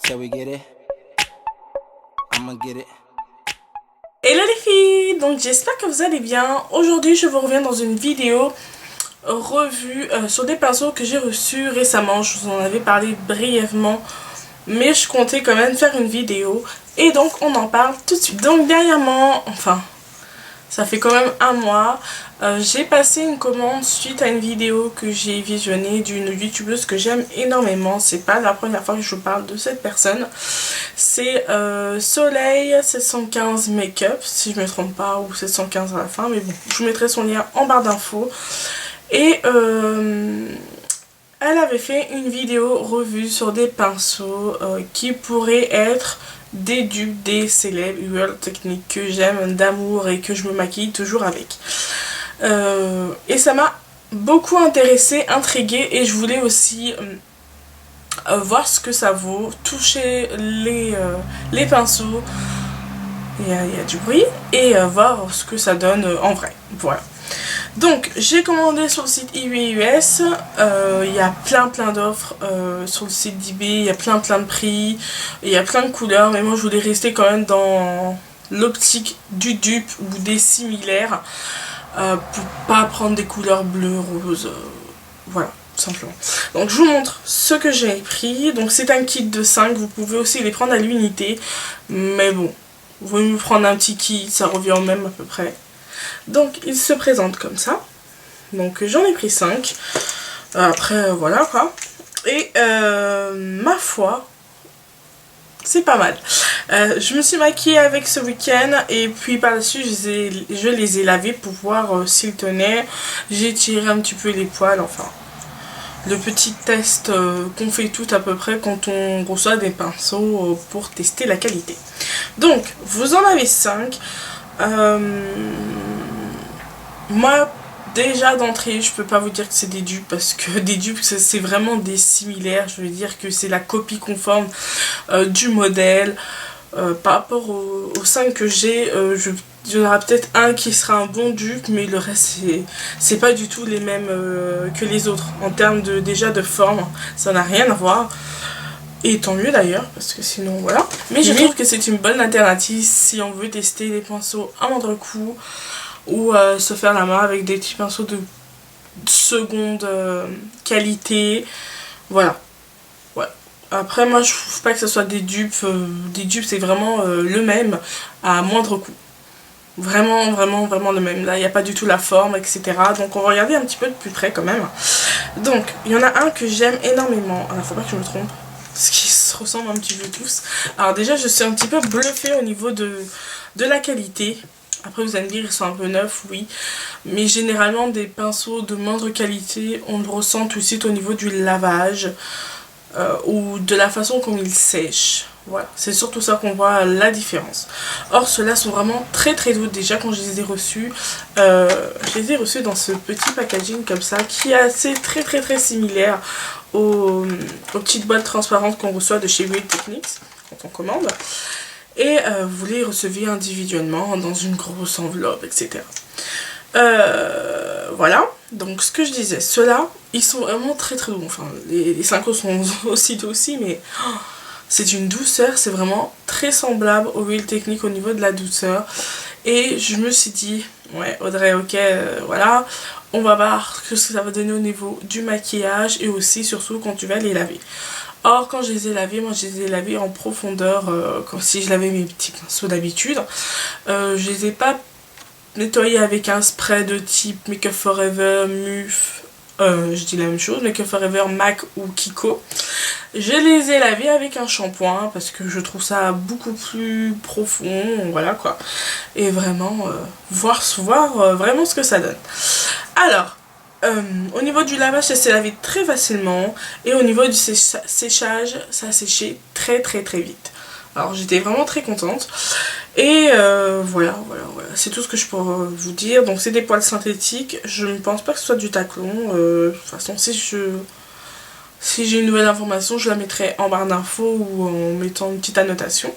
Shall we get it? I'ma get it. Hello les filles, donc j'espère que vous allez bien. Aujourd'hui je vous reviens dans une vidéo revue sur des pinceaux que j'ai reçus récemment. Je vous en avais parlé brièvement, mais je comptais quand même faire une vidéo. Et donc on en parle tout de suite. Donc dernièrement, enfin ça fait quand même un mois, j'ai passé une commande suite à une vidéo que j'ai visionnée d'une youtubeuse que j'aime énormément. C'est pas la première fois que je vous parle de cette personne. C'est Soleil 715 Makeup, si je me trompe pas, ou 715 à la fin, mais bon, je vous mettrai son lien en barre d'infos. Et elle avait fait une vidéo revue sur des pinceaux qui pourraient être des dupes des célèbres World Technique que j'aime d'amour et que je me maquille toujours avec. Et ça m'a beaucoup intéressée, intriguée, et je voulais aussi voir ce que ça vaut, toucher les pinceaux, il y a du bruit, et voir ce que ça donne en vrai. Voilà. Donc j'ai commandé sur le site eBay US, il y a plein d'offres sur le site d'eBay, il y a plein de prix, il y a plein de couleurs, mais moi je voulais rester quand même dans l'optique du dupe ou des similaires, pour pas prendre des couleurs bleues, roses, voilà, tout simplement. Donc je vous montre ce que j'ai pris. Donc c'est un kit de 5, vous pouvez aussi les prendre à l'unité, mais bon, vous pouvez me prendre un petit kit, ça revient au même à peu près. Donc il se présente comme ça. Donc j'en ai pris 5. Après voilà quoi. Et ma foi, c'est pas mal. Je me suis maquillée avec ce week-end et puis par la suite je les ai lavés pour voir s'ils tenaient. J'ai tiré un petit peu les poils, enfin le petit test qu'on fait tout à peu près quand on reçoit des pinceaux pour tester la qualité. Donc vous en avez 5. Moi déjà d'entrée je peux pas vous dire que c'est des dupes, parce que des dupes c'est vraiment des similaires. Je veux dire que c'est la copie conforme du modèle. Par rapport aux 5 que j'ai, il y en aura peut-être un qui sera un bon dupe, mais le reste c'est pas du tout les mêmes que les autres en termes déjà de forme. Ça n'a rien à voir. Et tant mieux d'ailleurs, parce que sinon voilà. Mais je trouve que c'est une bonne alternative si on veut tester des pinceaux à moindre coût, ou se faire la main avec des petits pinceaux de seconde qualité. Voilà. Ouais. Après moi je trouve pas que ce soit des dupes. Des dupes c'est vraiment le même à moindre coût. Vraiment le même. Là il n'y a pas du tout la forme, etc. Donc on va regarder un petit peu de plus près quand même. Donc il y en a un que j'aime énormément. Alors faut pas que je me trompe, parce qu'ils se ressemblent un petit peu tous. Alors déjà je suis un petit peu bluffée au niveau de la qualité. Après vous allez me dire ils sont un peu neufs, oui. Mais généralement des pinceaux de moindre qualité, on le ressent tout de suite au niveau du lavage. Ou de la façon comme ils sèchent. Voilà, c'est surtout ça qu'on voit la différence. Or ceux-là sont vraiment très doux. Déjà quand je les ai reçus, je les ai reçus dans ce petit packaging comme ça, qui est assez très similaire aux petites boîtes transparentes qu'on reçoit de chez World Techniques quand on commande. Et vous les recevez individuellement dans une grosse enveloppe, etc. Voilà, donc ce que je disais, ceux-là, ils sont vraiment très doux. Enfin, les 5 autres sont aussi doux aussi, mais c'est une douceur, c'est vraiment très semblable au Real Technique au niveau de la douceur. Et je me suis dit, ouais Audrey, ok, voilà, on va voir ce que ça va donner au niveau du maquillage et aussi surtout quand tu vas les laver. Or quand je les ai lavés, moi je les ai lavés en profondeur, comme si je lavais mes petits pinceaux d'habitude. Je les ai pas nettoyés avec un spray de type Make Up Forever, Muf, je dis la même chose, Make Up Forever, MAC ou Kiko. Je les ai lavés avec un shampoing parce que je trouve ça beaucoup plus profond, voilà quoi. Et vraiment, voir vraiment ce que ça donne. Alors, au niveau du lavage, ça s'est lavé très facilement. Et au niveau du séchage, ça a séché très vite. Alors j'étais vraiment très contente. Et voilà, c'est tout ce que je peux vous dire. Donc c'est des poils synthétiques. Je ne pense pas que ce soit du taclon. De toute façon, si j'ai une nouvelle information, je la mettrai en barre d'infos ou en mettant une petite annotation.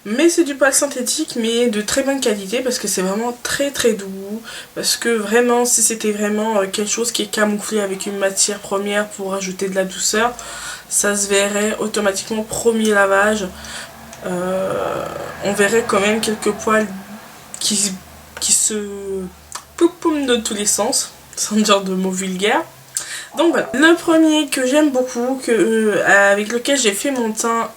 Mais c'est du poil synthétique, mais de très bonne qualité, parce que c'est vraiment très doux. Parce que vraiment, si c'était vraiment quelque chose qui est camouflé avec une matière première pour ajouter de la douceur, ça se verrait automatiquement premier lavage. On verrait quand même quelques poils qui se poument de tous les sens, sans dire de mots vulgaires. Donc voilà, le premier que j'aime beaucoup, avec lequel j'ai fait mon teint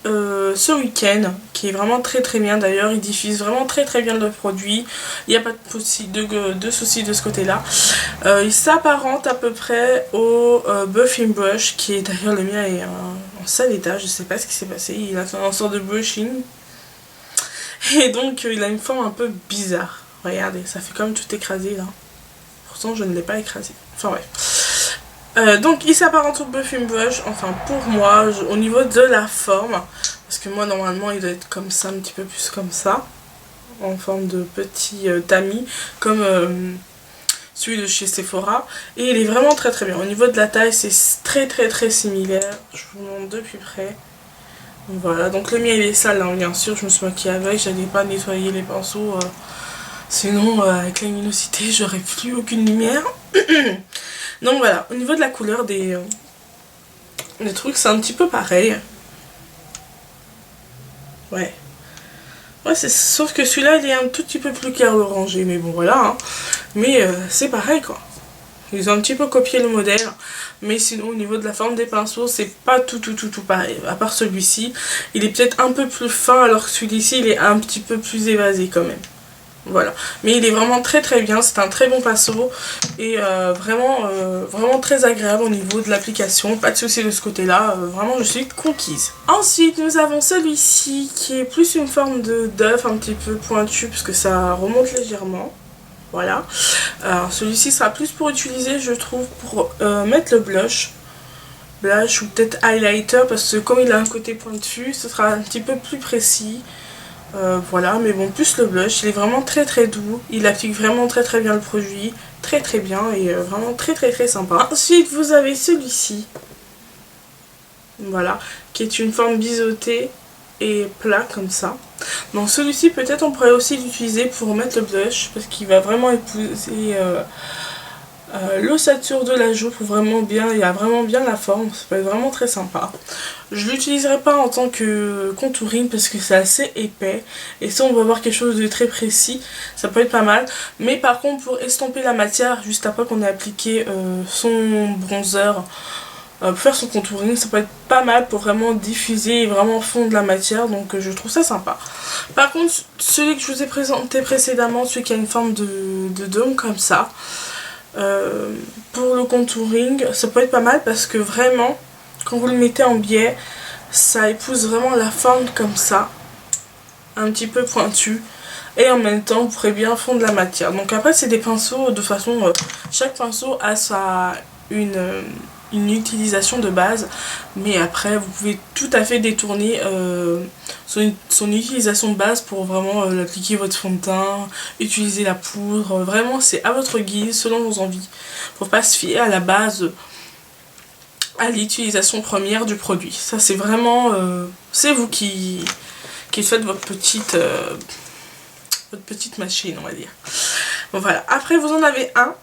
ce week-end, qui est vraiment très très bien d'ailleurs, il diffuse vraiment très très bien le produit, il n'y a pas de soucis de ce côté là. Il s'apparente à peu près au Buffing Brush, qui est d'ailleurs le mien est en sale état, je sais pas ce qui s'est passé, il a fait un sort de brushing et donc il a une forme un peu bizarre. Regardez, ça fait comme tout écrasé là, pourtant je ne l'ai pas écrasé, enfin bref. Donc il s'apparente au Buffing Brush, enfin pour moi, au niveau de la forme, parce que moi normalement il doit être comme ça, un petit peu plus comme ça, en forme de petit tamis, comme celui de chez Sephora, et il est vraiment très très bien. Au niveau de la taille c'est très très très similaire, je vous montre de plus près. Donc voilà, donc le mien il est sale hein, bien sûr, je me suis maquillée avec, j'allais pas nettoyer les pinceaux, sinon avec la luminosité j'aurais plus aucune lumière. Donc voilà, au niveau de la couleur des trucs, c'est un petit peu pareil. Ouais. Ouais, sauf que celui-là, il est un tout petit peu plus clair orangé, mais bon, voilà. Hein. Mais c'est pareil, quoi. Ils ont un petit peu copié le modèle. Mais sinon, au niveau de la forme des pinceaux, c'est pas tout pareil. À part celui-ci, il est peut-être un peu plus fin, alors que celui-ci, il est un petit peu plus évasé quand même. Voilà, mais il est vraiment très très bien, c'est un très bon pinceau et vraiment très agréable au niveau de l'application, pas de soucis de ce côté là, vraiment je suis conquise. Ensuite nous avons celui-ci qui est plus une forme d'œuf un petit peu pointu parce que ça remonte légèrement, voilà. Alors celui-ci sera plus pour utiliser je trouve pour mettre le blush ou peut-être highlighter parce que comme il a un côté pointu, ce sera un petit peu plus précis. Voilà, mais bon, plus le blush, il est vraiment très très doux, il applique vraiment très très bien le produit, très très bien et vraiment très très très sympa. Ensuite vous avez celui-ci, voilà, qui est une forme biseautée et plat comme ça. Donc celui-ci peut-être on pourrait aussi l'utiliser pour mettre le blush parce qu'il va vraiment épouser l'ossature de la joue pour vraiment bien, il a vraiment bien la forme, ça peut être vraiment très sympa. Je l'utiliserai pas en tant que contouring parce que c'est assez épais et si on veut avoir quelque chose de très précis ça peut être pas mal, mais par contre pour estomper la matière juste après qu'on ait appliqué son bronzer pour faire son contouring, ça peut être pas mal pour vraiment diffuser et vraiment fondre la matière, donc je trouve ça sympa. Par contre celui que je vous ai présenté précédemment, celui qui a une forme de dôme comme ça, pour le contouring ça peut être pas mal parce que vraiment quand vous le mettez en biais ça épouse vraiment la forme comme ça, un petit peu pointu et en même temps vous pourrez bien fondre la matière. Donc après c'est des pinceaux de façon chaque pinceau a une utilisation de base, mais après vous pouvez tout à fait détourner son utilisation de base pour vraiment appliquer votre fond de teint, utiliser la poudre, vraiment c'est à votre guise selon vos envies. Faut pas se fier à la base à l'utilisation première du produit. Ça c'est vraiment c'est vous qui faites votre petite machine on va dire. Bon voilà, après vous en avez un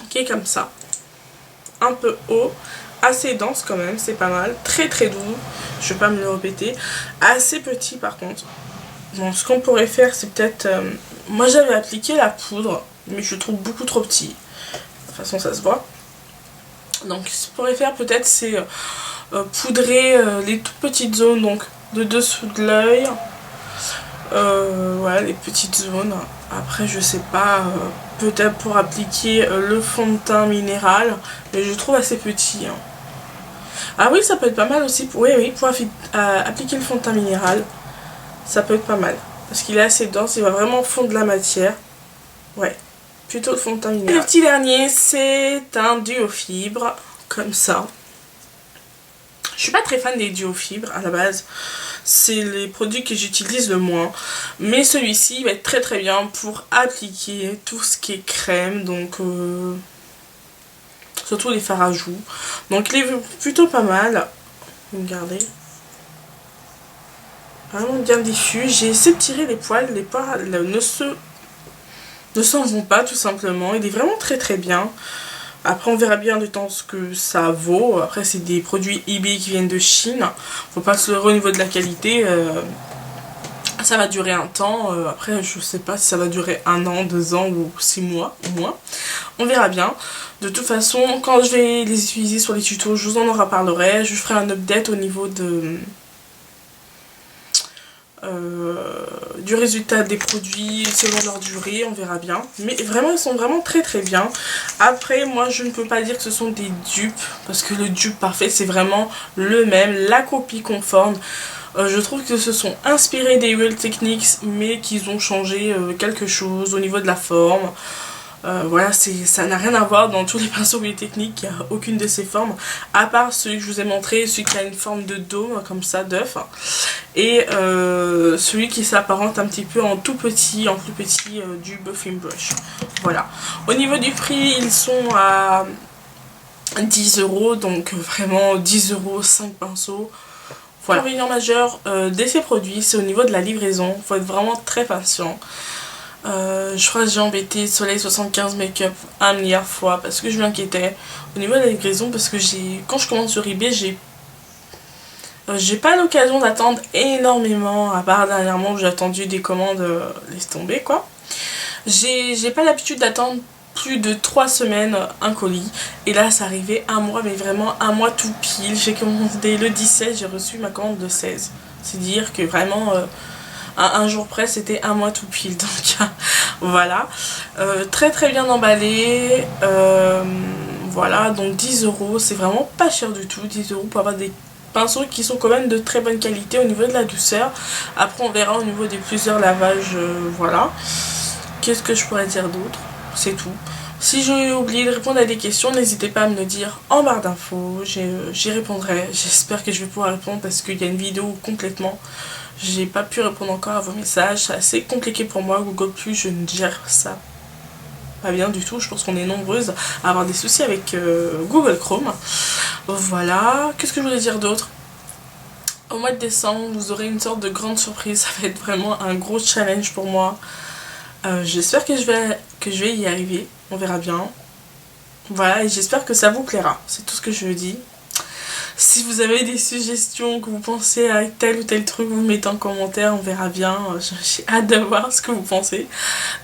qui est comme ça, un peu haut, assez dense quand même, c'est pas mal, très très doux, je vais pas me le répéter, assez petit par contre. Bon, ce qu'on pourrait faire c'est peut-être, moi j'avais appliqué la poudre mais je le trouve beaucoup trop petit, de toute façon ça se voit. Donc ce qu'on pourrait faire peut-être c'est poudrer les toutes petites zones donc de dessous de l'œil, voilà les petites zones. Après je sais pas, peut-être pour appliquer le fond de teint minéral, mais je trouve assez petit. Hein. Ah oui ça peut être pas mal aussi, pour appliquer le fond de teint minéral, ça peut être pas mal. Parce qu'il est assez dense, il va vraiment fondre la matière. Ouais, plutôt le fond de teint minéral. Et le petit dernier c'est un duo fibre, comme ça. Je suis pas très fan des duo fibres à la base, c'est les produits que j'utilise le moins, mais celui-ci va être très très bien pour appliquer tout ce qui est crème, donc surtout les fards à joues. Donc il est plutôt pas mal, regardez, vraiment bien diffus. J'ai essayé de tirer les poils ne s'en vont pas tout simplement, il est vraiment très très bien. Après on verra bien le temps ce que ça vaut. Après c'est des produits eBay qui viennent de Chine. Faut pas se leurrer au niveau de la qualité. Ça va durer un temps. Après je sais pas si ça va durer 1 an, 2 ans ou 6 mois ou moins. On verra bien. De toute façon quand je vais les utiliser sur les tutos je vous en reparlerai. Je ferai un update au niveau de... du résultat des produits selon leur durée, on verra bien, mais vraiment ils sont vraiment très très bien. Après moi je ne peux pas dire que ce sont des dupes parce que le dupe parfait c'est vraiment le même, la copie conforme. Je trouve que se sont inspirés des Real Techniques mais qu'ils ont changé quelque chose au niveau de la forme. Voilà, ça n'a rien à voir dans tous les pinceaux Techniques, il n'y a aucune de ces formes, à part celui que je vous ai montré, celui qui a une forme de dôme, comme ça, d'œuf, et celui qui s'apparente un petit peu en tout petit, en plus petit du Buffing Brush. Voilà. Au niveau du prix, ils sont à 10 €, donc vraiment 10 €, 5 pinceaux. Voilà. L'inconvénient majeur de ces produits, c'est au niveau de la livraison, il faut être vraiment très patient. Je crois que j'ai embêté Soleil 75 Make-up 1 milliard de fois parce que je m'inquiétais au niveau de la livraison, parce que quand je commande sur eBay j'ai pas l'occasion d'attendre énormément, à part dernièrement où j'ai attendu des commandes laisse tomber quoi. J'ai pas l'habitude d'attendre plus de 3 semaines un colis, et là ça arrivait 1 mois, mais vraiment 1 mois tout pile. J'ai commandé le 17, j'ai reçu ma commande le 16, c'est dire que vraiment un jour près c'était 1 mois tout pile, donc voilà. Très très bien emballé, voilà, donc 10 €, c'est vraiment pas cher du tout, 10 € pour avoir des pinceaux qui sont quand même de très bonne qualité au niveau de la douceur. Après on verra au niveau des plusieurs lavages, voilà. Qu'est-ce que je pourrais dire d'autre? C'est tout. Si j'ai oublié de répondre à des questions, n'hésitez pas à me le dire en barre d'infos, j'y répondrai. J'espère que je vais pouvoir répondre parce qu'il y a une vidéo où complètement j'ai pas pu répondre encore à vos messages. C'est assez compliqué pour moi, Google+, je ne gère ça pas bien du tout. Je pense qu'on est nombreuses à avoir des soucis avec Google Chrome. Voilà, qu'est-ce que je voulais dire d'autre? Au mois de décembre, vous aurez une sorte de grande surprise, ça va être vraiment un gros challenge pour moi. J'espère que je vais y arriver, on verra bien. Voilà, et j'espère que ça vous plaira, c'est tout ce que je dis. Si vous avez des suggestions, que vous pensez à tel ou tel truc, vous me mettez en commentaire, on verra bien. J'ai hâte de voir ce que vous pensez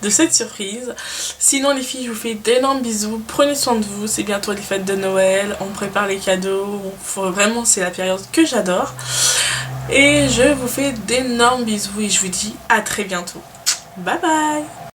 de cette surprise. Sinon les filles, je vous fais d'énormes bisous, prenez soin de vous, c'est bientôt les fêtes de Noël, on prépare les cadeaux, vraiment c'est la période que j'adore. Et je vous fais d'énormes bisous et je vous dis à très bientôt. Bye bye.